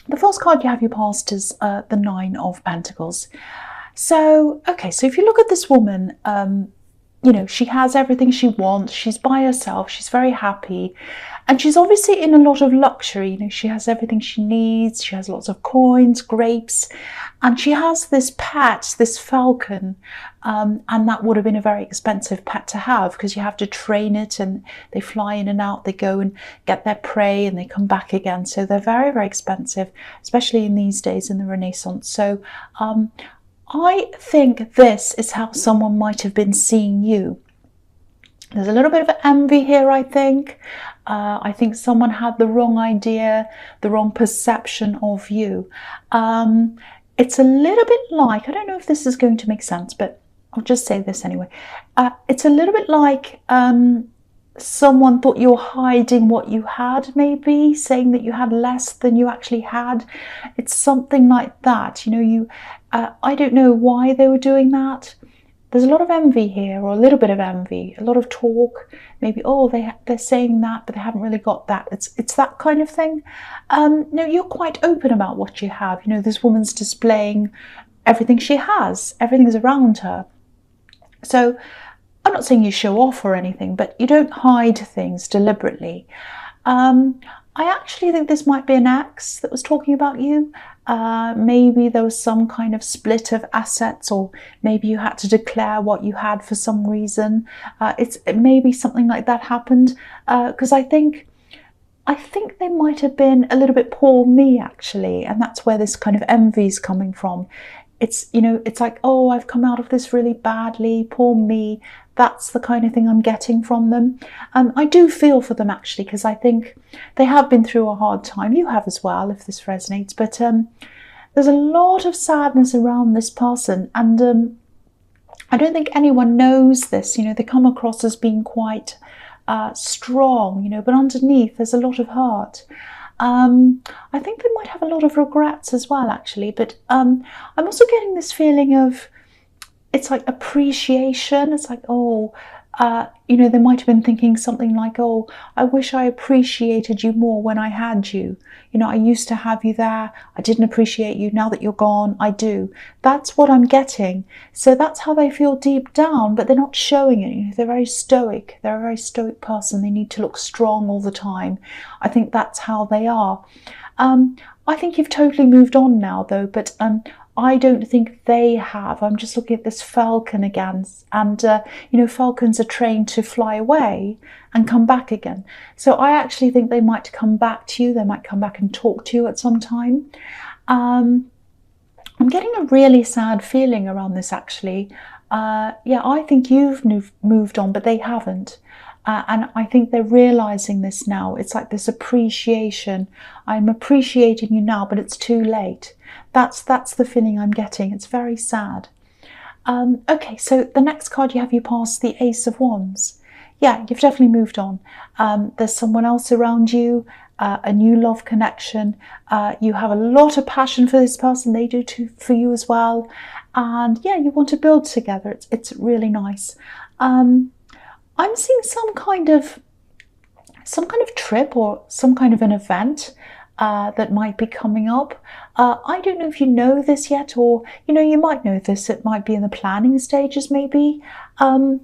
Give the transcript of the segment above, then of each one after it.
The first card you have you passed is the Nine of Pentacles. So, okay, so if you look at this woman, you know, she has everything she wants. She's by herself. She's very happy. And she's obviously in a lot of luxury. You know, she has everything she needs. She has lots of coins, grapes. And she has this pet, this falcon. And that would have been a very expensive pet to have because you have to train it and they fly in and out. They go and get their prey and they come back again. So they're very, very expensive, especially in these days in the Renaissance. So, I think this is how someone might have been seeing you. There's a little bit of envy here, I think. I think someone had the wrong idea, the wrong perception of you. It's a little bit like, I don't know if this is going to make sense, but I'll just say this anyway. It's a little bit like someone thought you were hiding what you had, maybe saying that you had less than you actually had. It's something like that. You know, I don't know why they were doing that. There's a lot of envy here, or a little bit of envy, a lot of talk. Maybe, oh, they're saying that, but they haven't really got that. It's that kind of thing. No, you're quite open about what you have. You know, this woman's displaying everything she has. Everything's around her. So I'm not saying you show off or anything, but you don't hide things deliberately. I actually think this might be an ex that was talking about you. Maybe there was some kind of split of assets, or maybe you had to declare what you had for some reason. It maybe something like that happened, because I think they might have been a little bit poor me, actually, and that's where this kind of envy is coming from. It's, you know, it's like, oh, I've come out of this really badly, poor me. That's the kind of thing I'm getting from them. I do feel for them, actually, because I think they have been through a hard time. You have as well, if this resonates. But there's a lot of sadness around this person. And I don't think anyone knows this. You know, they come across as being quite strong, you know, but underneath there's a lot of hurt. I think they might have a lot of regrets as well, actually. But I'm also getting this feeling of, it's like appreciation. It's like, oh, you know, they might have been thinking something like, oh, I wish I appreciated you more when I had you. You know, I used to have you there. I didn't appreciate you. Now that you're gone, I do. That's what I'm getting. So that's how they feel deep down, but they're not showing it. You know, they're very stoic. They're a very stoic person. They need to look strong all the time. I think that's how they are. I think you've totally moved on now, though, but I don't think they have. I'm just looking at this falcon again, and you know, falcons are trained to fly away and come back again. So I actually think they might come back to you. They might come back and talk to you at some time. I'm getting a really sad feeling around this, actually. Yeah, I think you've moved on, but they haven't. And I think they're realizing this now. It's like this appreciation. I'm appreciating you now, but it's too late. That's the feeling I'm getting. It's very sad. Okay, so the next card you have, you pass the Ace of Wands. Yeah, you've definitely moved on. There's someone else around you, a new love connection. You have a lot of passion for this person. They do too for you as well. And yeah, you want to build together. It's really nice. I'm seeing some kind of trip or some kind of an event that might be coming up. I don't know if you know this yet, or you know, you might know this. It might be in the planning stages, maybe. I'm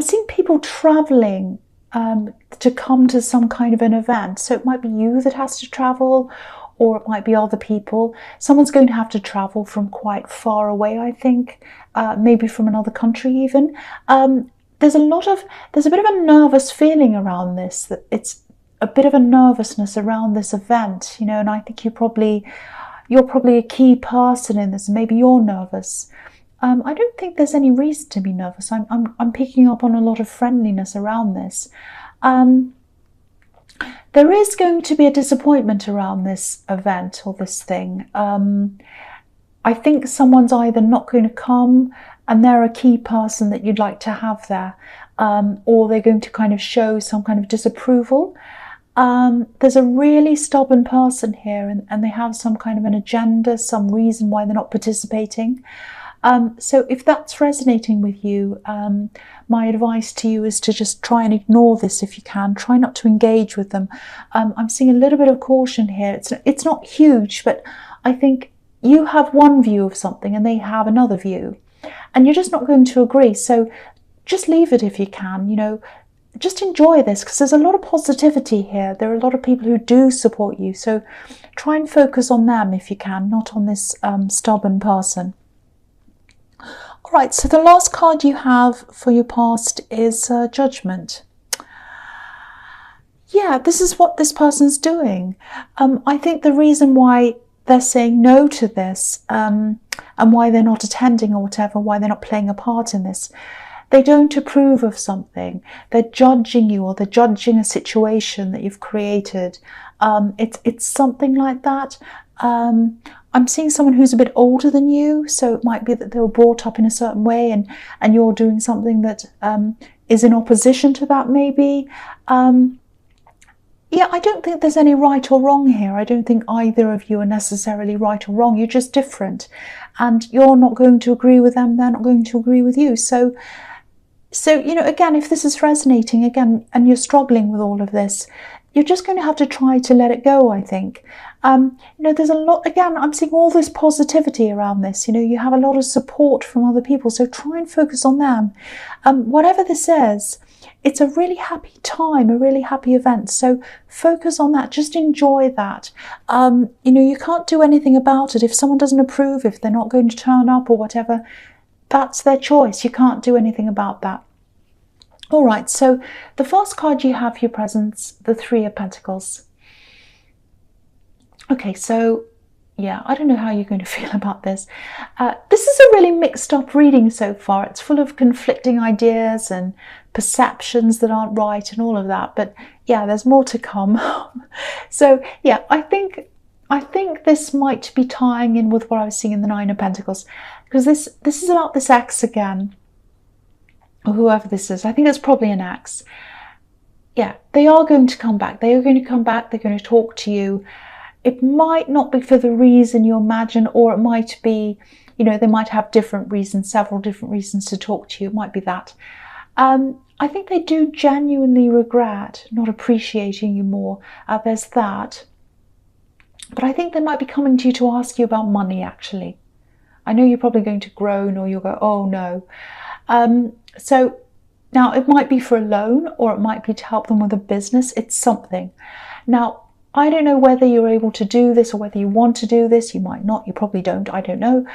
seeing people traveling to come to some kind of an event. So it might be you that has to travel, or it might be other people. Someone's going to have to travel from quite far away, I think, maybe from another country even. There's a bit of a nervous feeling around this, that it's a bit of a nervousness around this event, you know, and I think you're probably a key person in this. Maybe you're nervous. I don't think there's any reason to be nervous. I'm picking up on a lot of friendliness around this. There is going to be a disappointment around this event or this thing. I think someone's either not going to come and they're a key person that you'd like to have there, or they're going to kind of show some kind of disapproval. There's a really stubborn person here, and they have some kind of an agenda, some reason why they're not participating. So if that's resonating with you, my advice to you is to just try and ignore this if you can. Try not to engage with them. I'm seeing a little bit of caution here. It's not huge, but I think you have one view of something and they have another view, and you're just not going to agree. So just leave it if you can, you know. Just enjoy this, because there's a lot of positivity here. There are a lot of people who do support you. So try and focus on them if you can, not on this stubborn person. All right, so the last card you have for your past is Judgment. Yeah, this is what this person's doing. I think the reason why they're saying no to this and why they're not attending or whatever, why they're not playing a part in this, they don't approve of something. They're judging you, or they're judging a situation that you've created. It's something like that. I'm seeing someone who's a bit older than you, so it might be that they were brought up in a certain way, and you're doing something that is in opposition to that, maybe. Yeah, I don't think there's any right or wrong here. I don't think either of you are necessarily right or wrong. You're just different, and you're not going to agree with them. They're not going to agree with you. So, you know, again, if this is resonating again and you're struggling with all of this, you're just going to have to try to let it go, I think. You know, there's a lot, again, I'm seeing all this positivity around this. You know, you have a lot of support from other people, so try and focus on them. Whatever this is, it's a really happy time, a really happy event. So focus on that, just enjoy that. You know, you can't do anything about it. If someone doesn't approve, if they're not going to turn up or whatever, that's their choice. You can't do anything about that. All right, so the first card you have for your presents, the Three of Pentacles. Okay, so yeah, I don't know how you're going to feel about this. This is a really mixed up reading so far. It's full of conflicting ideas and perceptions that aren't right and all of that. But yeah, there's more to come. So yeah, I think this might be tying in with what I was seeing in the Nine of Pentacles, because this is about this ex again, or whoever this is. I think it's probably an ex. Yeah, they are going to come back. They are going to come back. They're going to talk to you. It might not be for the reason you imagine, or it might be, you know, they might have different reasons, several different reasons to talk to you. It might be that. I think they do genuinely regret not appreciating you more. There's that. But I think they might be coming to you to ask you about money, actually. I know you're probably going to groan, or you'll go, oh no. So now it might be for a loan, or it might be to help them with a business. It's something. Now, I don't know whether you're able to do this or whether you want to do this. You might not. You probably don't. I don't know.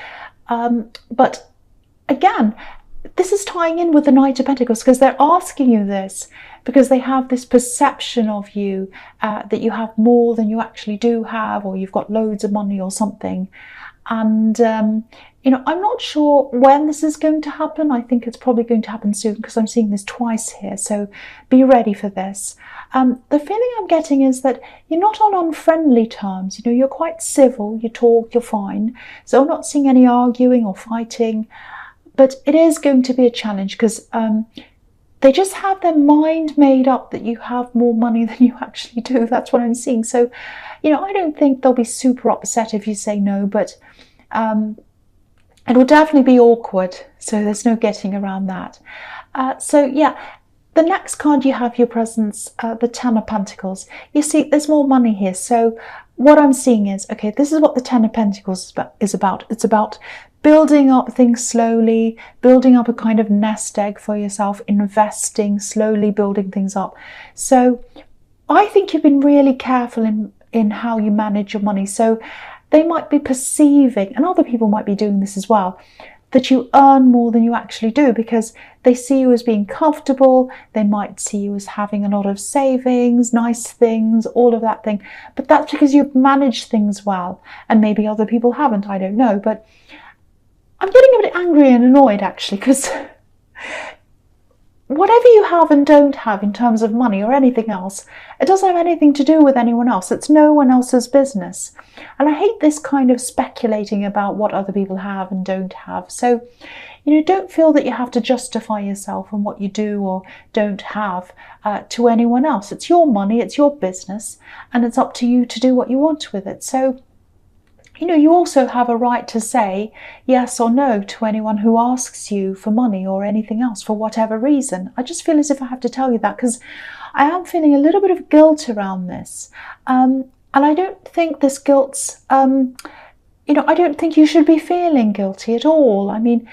But again, this is tying in with the Knight of Pentacles, because they're asking you this because they have this perception of you that you have more than you actually do have, or you've got loads of money or something. And, you know, I'm not sure when this is going to happen. I think it's probably going to happen soon, because I'm seeing this twice here. So be ready for this. The feeling I'm getting is that you're not on unfriendly terms. You know, you're quite civil, you talk, you're fine. So I'm not seeing any arguing or fighting. But it is going to be a challenge, because they just have their mind made up that you have more money than you actually do. That's what I'm seeing. So, you know, I don't think they'll be super upset if you say no, but it will definitely be awkward. So there's no getting around that. So yeah, the next card you have your presents, the Ten of Pentacles. You see, there's more money here. So what I'm seeing is, okay, this is what the Ten of Pentacles is about. It's about building up things slowly, building up a kind of nest egg for yourself, investing, slowly building things up. So I think you've been really careful in how you manage your money. So they might be perceiving, and other people might be doing this as well, that you earn more than you actually do, because they see you as being comfortable. They might see you as having a lot of savings, nice things, all of that thing. But that's because you've managed things well, and maybe other people haven't, I don't know. But I'm getting a bit angry and annoyed, actually, because whatever you have and don't have in terms of money or anything else, it doesn't have anything to do with anyone else. It's no one else's business. And I hate this kind of speculating about what other people have and don't have. So, you know, don't feel that you have to justify yourself and what you do or don't have to anyone else. It's your money, it's your business, and it's up to you to do what you want with it. So You also have a right to say yes or no to anyone who asks you for money or anything else for whatever reason. I just feel as if I have to tell you that because I am feeling a little bit of guilt around this. And I don't think this guilt's, I don't think you should be feeling guilty at all. I mean,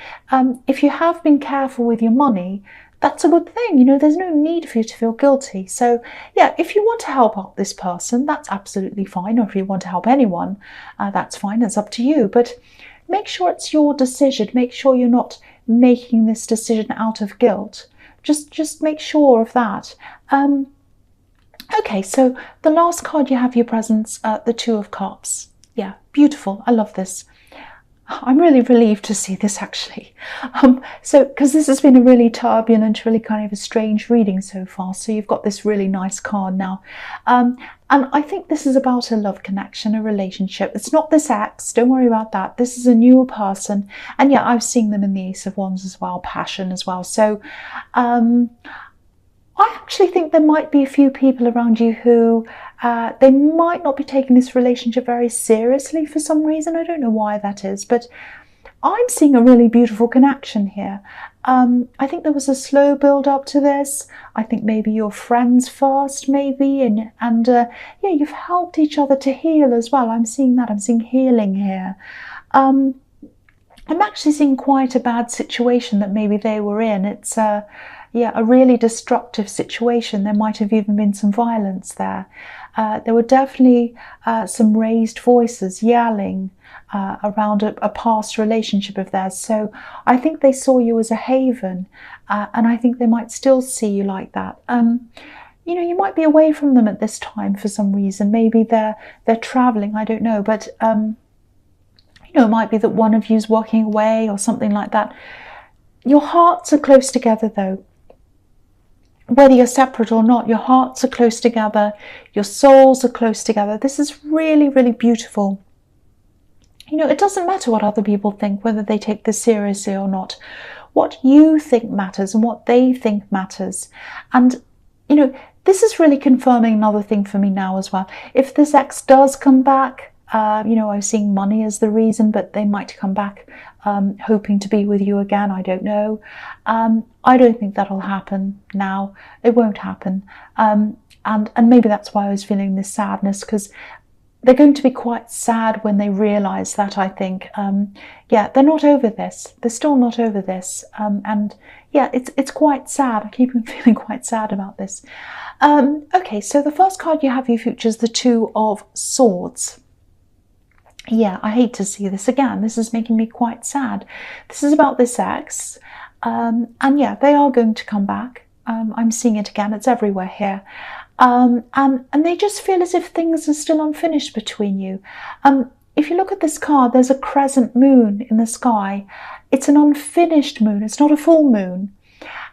if you have been careful with your money, that's a good thing. There's no need for you to feel guilty. So yeah, if you want to help out this person, that's absolutely fine. Or if you want to help anyone, that's fine. It's up to you. But make sure it's your decision. Make sure you're not making this decision out of guilt. Just make sure of that. Okay, so the last card you have your presents, the Two of Cups. Yeah, beautiful. I love this. I'm really relieved to see this actually. Because this has been a really turbulent, really kind of a strange reading so far. So you've got this really nice card now. And I think this is about a love connection, a relationship. It's not this ex, don't worry about that. This is a newer person. And yeah, I've seen them in the Ace of Wands as well, passion as well. So I actually think there might be a few people around you who they might not be taking this relationship very seriously for some reason. I don't know why that is, but I'm seeing a really beautiful connection here. I think there was a slow build up to this. I think maybe you're friends first, maybe, and yeah, you've helped each other to heal as well. I'm seeing that. I'm seeing healing here. I'm actually seeing quite a bad situation that maybe they were in. It's yeah, a really destructive situation. There might have even been some violence there. There were definitely some raised voices yelling around a past relationship of theirs. So I think they saw you as a haven, and I think they might still see you like that. You might be away from them at this time for some reason. Maybe they're traveling, I don't know. But it might be that one of you's working away or something like that. Your hearts are close together though. Whether you're separate or not, your hearts are close together, your souls are close together. This is really, really beautiful. It doesn't matter what other people think, whether they take this seriously or not. What you think matters and what they think matters. And, this is really confirming another thing for me now as well. If this ex does come back, I was seeing money as the reason, but they might come back hoping to be with you again. I don't know. I don't think that'll happen now. It won't happen. And maybe that's why I was feeling this sadness, because they're going to be quite sad when they realise that, I think. Yeah, they're not over this. They're still not over this. And yeah, it's quite sad. I keep feeling quite sad about this. Okay, so the first card you have your future is the Two of Swords. Yeah, I hate to see this again. This is making me quite sad. This is about this ex. And yeah, they are going to come back. I'm seeing it again. It's everywhere here. And they just feel as if things are still unfinished between you. If you look at this card, there's a crescent moon in the sky. It's an unfinished moon. It's not a full moon.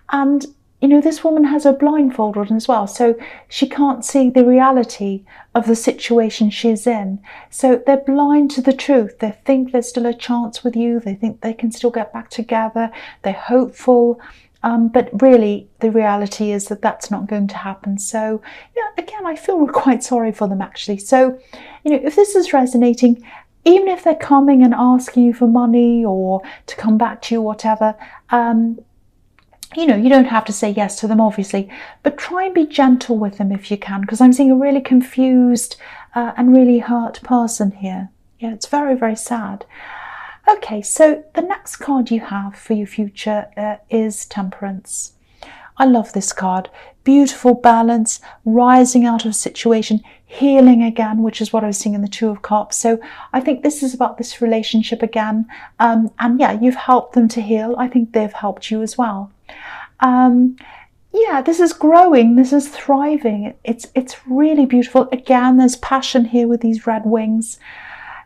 And this woman has her blindfold on as well, so she can't see the reality of the situation she's in. So they're blind to the truth. They think there's still a chance with you. They think they can still get back together. They're hopeful. But really, the reality is that that's not going to happen. So, yeah, again, I feel quite sorry for them, actually. So, if this is resonating, even if they're coming and asking you for money or to come back to you, whatever, you don't have to say yes to them, obviously, but try and be gentle with them if you can, because I'm seeing a really confused and really hurt person here. Yeah, it's very, very sad. Okay, so the next card you have for your future is Temperance. I love this card. Beautiful balance, rising out of a situation, healing again, which is what I was seeing in the Two of Cups. So I think this is about this relationship again. And yeah, you've helped them to heal. I think they've helped you as well. Yeah, this is growing. This is thriving. It's really beautiful. Again, there's passion here with these red wings.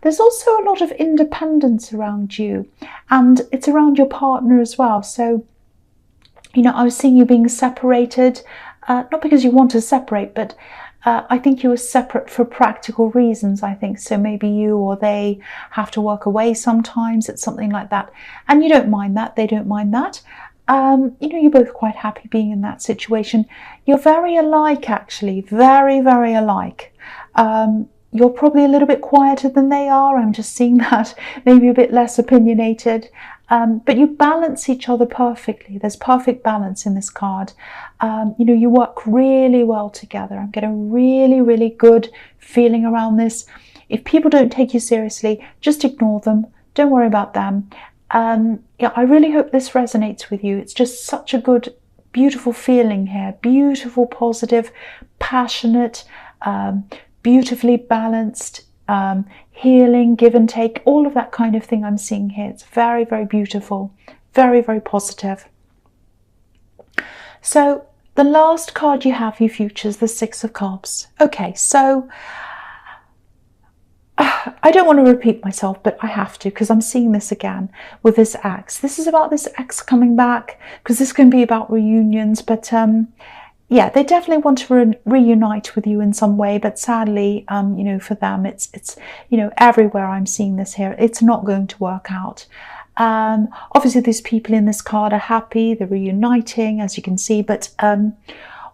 There's also a lot of independence around you, and it's around your partner as well. So, I was seeing you being separated, not because you want to separate, but I think you were separate for practical reasons, I think. So maybe you or they have to work away sometimes. It's something like that. And you don't mind that. They don't mind that. You're both quite happy being in that situation. You're very alike, actually. Very, very alike. you're probably a little bit quieter than they are. I'm just seeing that, maybe a bit less opinionated. But you balance each other perfectly. There's perfect balance in this card. You know, you work really well together. I'm getting a really, really good feeling around this. If people don't take you seriously, just ignore them. Don't worry about them. Yeah, I really hope this resonates with you. It's just such a good, beautiful feeling here. Beautiful, positive, passionate, beautifully balanced, healing, give and take, all of that kind of thing I'm seeing here. It's very, very beautiful, very, very positive. So the last card you have, you futures, the Six of Cups. Okay, so I don't want to repeat myself, but I have to, because I'm seeing this again with this ex. This is about this ex coming back, because this can be about reunions, but yeah, they definitely want to reunite with you in some way, but sadly, you know, for them, it's you know, everywhere I'm seeing this here, it's not going to work out. Obviously, these people in this card are happy, they're reuniting, as you can see, but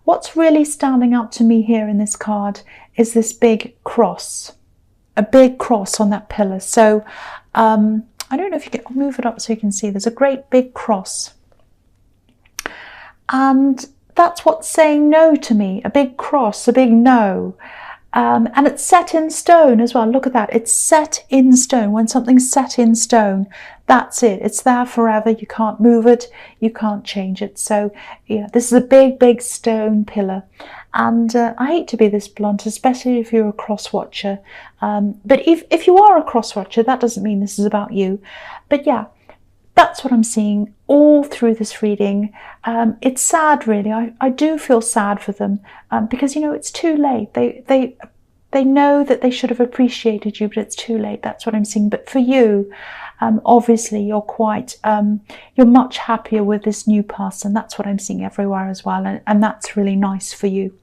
what's really standing out to me here in this card is this big cross, a big cross on that pillar. So I don't know if you can, I'll move it up so you can see, there's a great big cross. And that's what's saying no to me, a big cross, a big no. And it's set in stone as well. Look at that. It's set in stone. When something's set in stone, that's it. It's there forever. You can't move it. You can't change it. So yeah, this is a big, big stone pillar. And I hate to be this blunt, especially if you're a cross watcher. But if you are a cross watcher, that doesn't mean this is about you. But yeah, that's what I'm seeing all through this reading. It's sad, really. I do feel sad for them because, you know, it's too late. They know that they should have appreciated you, but it's too late. That's what I'm seeing. But for you, obviously, you're quite, you're much happier with this new person. That's what I'm seeing everywhere as well. And that's really nice for you.